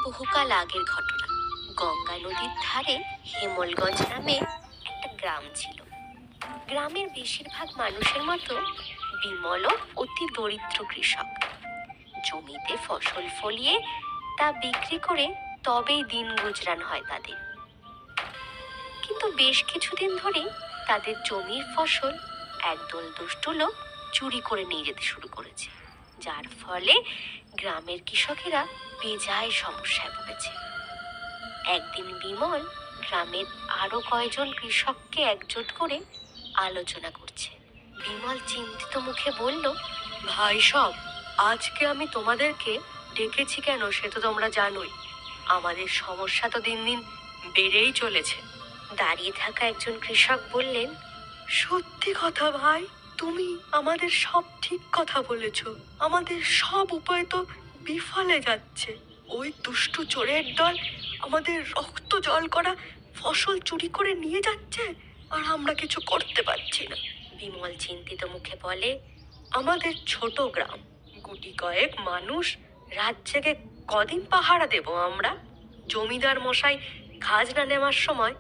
বহুকাল আগের ঘটনা। গঙ্গা নদীর ধারে হেমলগঞ্জ নামে একটা গ্রাম ছিল। গ্রামের বেশিরভাগ মানুষের মতো বিমলও অতি দরিদ্র কৃষক। জমিতে ফসল ফলিয়ে তা বিক্রি করে তবেই দিন গুজরান হয় তাদের। কিন্তু বেশ কিছুদিন ধরেই তাদের জমির ফসল একদল দুষ্ট লোক চুরি করে নিয়ে যেতে শুরু করেছে, যার ফলে গ্রামের কৃষকেরা বেজায় সমস্যায় পড়েছে। একদিন বিমল গ্রামের আরো কয়েকজন কৃষককে একজোট করে আলোচনা করছে। বিমল চিন্তিত মুখে বলল, ভাই সব, আজকে আমি তোমাদেরকে ডেকেছি কেন সে তো তোমরা জানোই। আমাদের সমস্যা তো দিন দিন বেড়েই চলেছে। দাঁড়িয়ে থাকা একজন কৃষক বললেন, সত্যি কথা ভাই, তুমি আমাদের সব ঠিক কথা বলেছ। আমাদের সব উপায় তো বিফলে যাচ্ছে। ওই দুষ্টু চোরের দল আমাদের রক্ত জল করা ফসল চুরি করে নিয়ে যাচ্ছে, আর আমরা কিছু করতে পারছি না। বিমল চিন্তিত মুখে বলে, আমাদের ছোট গ্রাম, গুটি কয়েক মানুষ, রাত জেগে কদিন পাহারা দেব আমরা? জমিদার মশাই খাজনা নেওয়ার সময়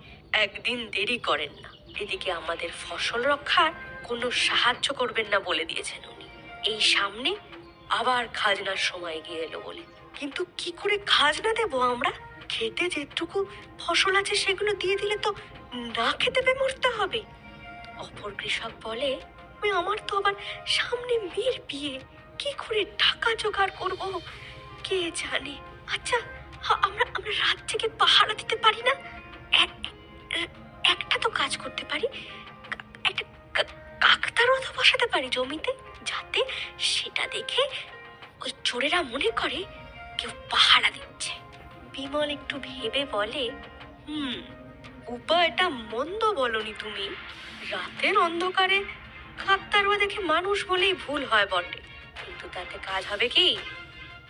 একদিন দেরি করেন না। এদিকে আমাদের ফসল রক্ষার কোনো সাহায্য করবেন না বলে দিয়েছেন উনি। এই সামনে আবার খাজনার সময় গিয়ে এলো বলে। কিন্তু কি করে খাজনা দেব আমরা? খেতে যেটুকু ফসল আছে সেগুলো দিয়ে দিলে তো না খেতে পেয়ে মরতে হবে। অপর কৃষক বলে, আমার তো আবার সামনে মেয়ের বিয়ে, কি করে টাকা জোগাড় করব কে জানে। আচ্ছা, আমরা আমরা রাত থেকে পাহারা দিতে পারি না? একটা তো কাজ করতে পারি, একটা কাকতারুয়া তো বসাতে পারি জমিতে, যাতে সেটা দেখে ওই চোরেরা মনে করে কেউ পাহারা দিচ্ছে। বিমল একটু ভেবে বলে, উপায়টা মন্দ বলনি তুমি। রাতের অন্ধকারে কাকতারুয়া দেখে মানুষ বলেই ভুল হয় বটে, কিন্তু তাতে কাজ হবে কি?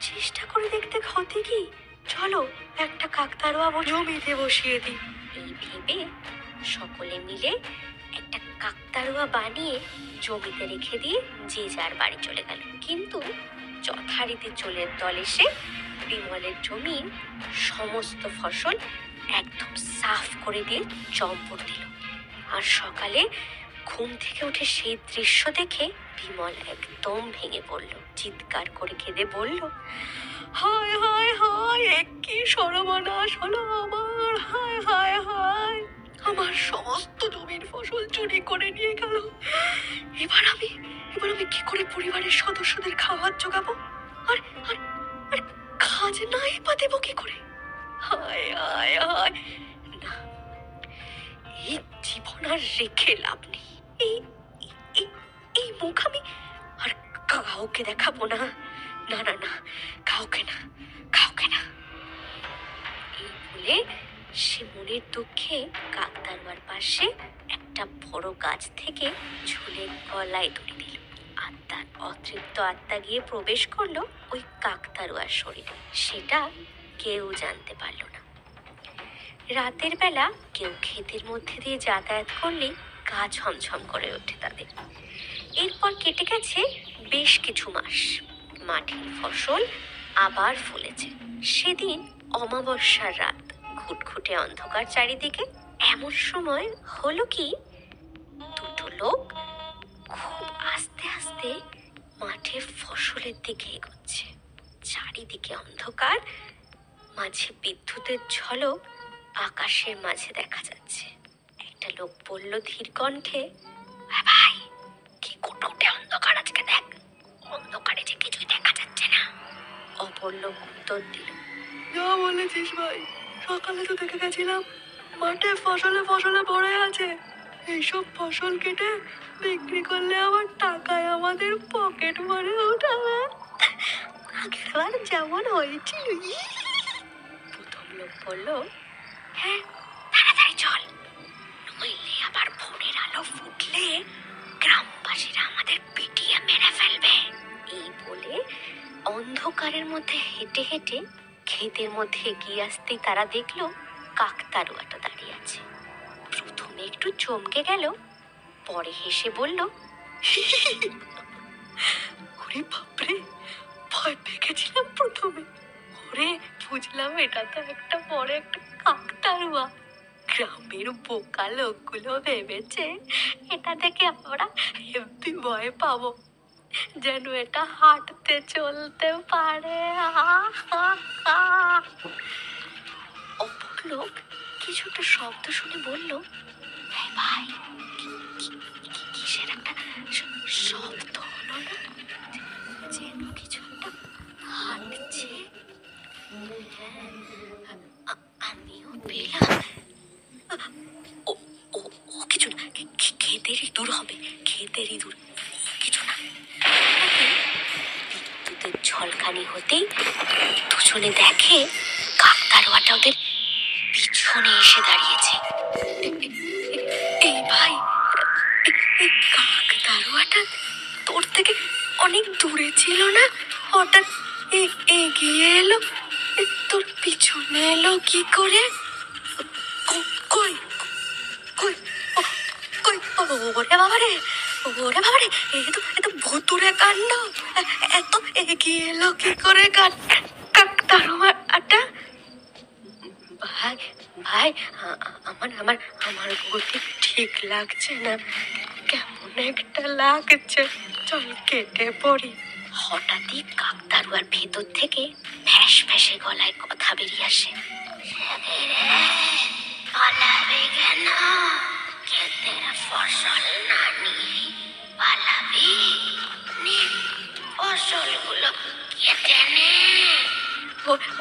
চেষ্টা করে দেখতে ক্ষতি কি? চলো একটা কাকতারুয়া জমিতে বসিয়ে দিই। এই ভেবে সকলে মিলে একটা কাকতারুয়া বানিয়ে জমিতে রেখে দিয়ে যে যার বাড়ি চলে গেল। কিন্তু যথারীতি চোরের দল এসে বিমলের জমির সমস্ত ফসল একদম সাফ করে দিয়ে চম্পট দিল। আর সকালে ঘুম থেকে উঠে সেই দৃশ্য দেখে বিমল একদম ভেঙে পড়ল। চিৎকার করে কেঁদে বলল, হায় হায় হায়, কি সর্বনাশ হলো আমার! হায় হায় হায়, আমার সমস্ত জমির ফসল চুরি করে নিয়ে গেল। এবার আমি কি করে পরিবারের সদস্যদের খাবার জোগাবো? আর আর আর খাজনাই বা দেবো কি করে? হায় হায় হায়, না, এই জীবন আর রেখে লাভ নেই। এই মুখ আমি আর কাউকে দেখাবো না। না না না, কাউকে না। এই বলে সে মনের দুঃখে কাকতারুয়ার পাশে একটা বড় গাছ থেকে ঝুলে গলায় দড়ি দিল। আত্মার অতৃপ্ত আত্মা গিয়ে প্রবেশ করলো ওই কাকতারুয়ার শরীরে। সেটা কেউ জানতে পারল না। রাতের বেলা কেউ ক্ষেতের মধ্যে দিয়ে যাতায়াত করলে গা ছমছম করে ওঠে তাদের। এরপর কেটে গেছে বেশ কিছু মাস। মাঠের ফসল আবার ফলেছে। সেদিন অমাবস্যার রাত, ঘুটঘুটে অন্ধকার চারিদিকে। এমন সময় হলো কি, দুটো লোক খুব আস্তে আস্তে মাঠে ফসলের দিকে এগোচ্ছে। চারিদিকে অন্ধকার, মাঝে বিদ্যুতের ঝলক আকাশের মাঝে দেখা যাচ্ছে। একটা লোক বলল ধীর কণ্ঠে, ভাই, কি কুটকুটে অন্ধকার আজকে, দেখ, অন্ধকারে যে কিছুই দেখা যাচ্ছে না। অপর লোক উত্তর দিল, যা বলেছিস ভাই, সকালে তো দেখে গেছিলাম মাঠে ফসলে পড়ে আছে। এইসব ফসল কেটে বিক্রি করলে আবার টাকায় আমাদের পকেট ভরে উঠাবে, আগেরবার যেমন হয়েছিল। প্রথম লোক বলল, হ্যাঁ, তাড়াতাড়ি চল, নইলে আবার ভোরের আলো ফুটলে গ্রামবাসীরা আমাদের পিটিয়ে মেরে ফেলবে। এই বলে অন্ধকারের মধ্যে হেঁটে হেঁটে ক্ষেতের মধ্যে এগিয়ে আসতেই তারা দেখলো কাকতারুয়াটা দাঁড়িয়ে আছে। প্রথমে একটু চমকে গেল, পরে হেসে বলল, ওরে বাপরে, ভয় পেয়ে গেছিলাম প্রথমে। ওরে বুঝলাম এটা তো একটা বড় একটা কাকতাড়ুয়া। গ্রামের বোকা লোকগুলো ভেবেছে এটা দেখে আমরা হেব্বি ভয় পাবো, যেন এটা হাঁটতে চলতে পারে। অপর লোক কিছু একটা শব্দ শুনে বলল, "এই ভাই, কিসের একটা শব্দ হলো না? যেন কিছু একটা হাঁটছে।" হ্যাঁ, আমিও পেলাম। ও ও ও কিছু না, ক্ষেতেরই দূর হবে, ক্ষেতেরই দূর, কিছু না। বিদ্যুতের ঝলকানি হতেই দুজনে দেখে কাকতাড়ুয়াটা ওদের পিছনে এসে দাঁড়িয়েছে। এই ভাই, এই কাকতাড়ুয়াটা তোর থেকে অনেক দূরে ছিল না, হঠাৎ এগিয়ে এলো, তোর পিছনে এলো কি করে? কই কই কই? ওরে বাবারে, ওরে বাবারে, এ তো ভুতুড়ে কাণ্ড। এত এগিয়ে এলো কি করে কাকতাড়ুয়াটা? ভাই ভাই, আমার আমার আমার গতি ঠিক লাগছে না, কেমন একটা লাগছে, চল কেটে পড়ি। হঠাৎই কাকতাড়ুয়ার ভেতর থেকে ফ্যাস ফ্যাসে গলায় কথা বেরিয়ে আসে, পালাবে কেন? ক্ষেতের ফসল না নিয়ে পালাবি? নে, ফসলগুলো কেটে নে।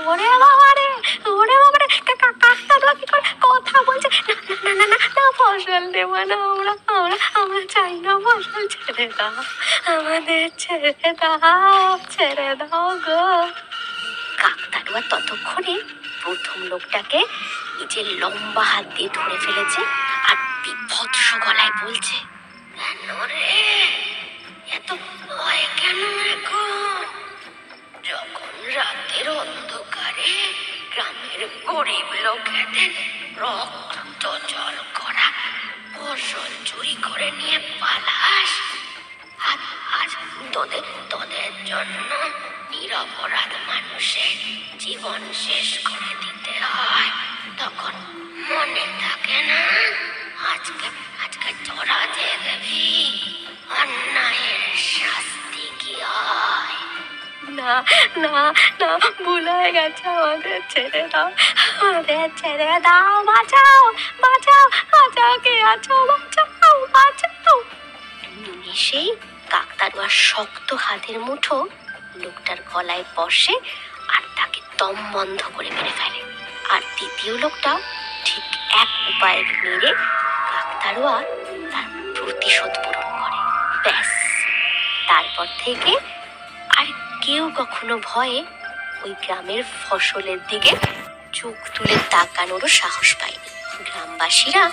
ওরে বাবারে, ওরে বাবারে, কাকতাড়ুয়া কি করে কথা বলছে? না না না না, ফসল দেব না, আমরা চাই না ফসল, ছেড়ে দাও আমাদের, ছেড়ে দাও গো। কাকতাড়ুয়া ততক্ষণে প্রথম লোকটাকে নিজের লম্বা হাত দিয়ে ধরে ফেলেছে আর বিভৎস গলায় বলছে, কেন রে, এত ভয় কেন এখন? যখন রাতের অন্ধকারে গ্রামের গরিব লোকেদের রক্ত জল করা ফসল চুরি করে নিয়ে পালাস, আজ তোদের জন্য নিরপরাধ মানুষের জীবন শেষ করে দিতে হয়, তখন মনে থাকে না? আজকে তোরা দেখবি অন্যায়ের শাস্তি কি হয়। না না না, ভুল হয়ে গেছে, আমাদের ছেড়ে দাও, আমাদের ছেড়ে দাও, বাঁচাও বাঁচাও বাঁচাও, কে আছো, বাঁচাও বাঁচাও। নিমেষেই কাকতাড়ুয়ার শক্ত হাতের মুঠো লোকটার গলায় বসে আর তাকে দম বন্ধ করে মেরে ফেলে। আর দ্বিতীয় লোকটাও ঠিক এক উপায়ে মেরে কাকতাড়ুয়া তার প্রতিশোধ পূরণ করে। ব্যাস, তারপর থেকে আর কেউ কখনো ভয়ে ওই গ্রামের ফসলের দিকে চোখ তুলে তাকানোরও সাহস পায়নি। গ্রামবাসীরা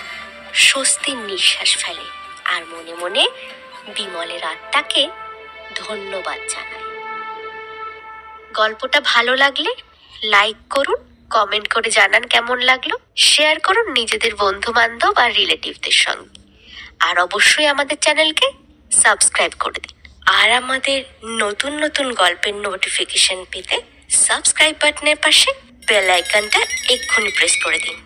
স্বস্তির নিঃশ্বাস ফেলে আর মনে মনে বিমলের আত্মাকে ধন্যবাদ জানায়। গল্পটা ভালো লাগলে লাইক করুন, কমেন্ট করে জানান কেমন লাগলো, শেয়ার করুন নিজেদের বন্ধু বান্ধব আর রিলেটিভদের সঙ্গে, আর অবশ্যই আমাদের চ্যানেলকে সাবস্ক্রাইব করে দিন। আর আমাদের নতুন নতুন গল্পের নোটিফিকেশন পেতে সাবস্ক্রাইব বাটনের পাশে বেল আইকনটা এক্ষুনি প্রেস করে দিন।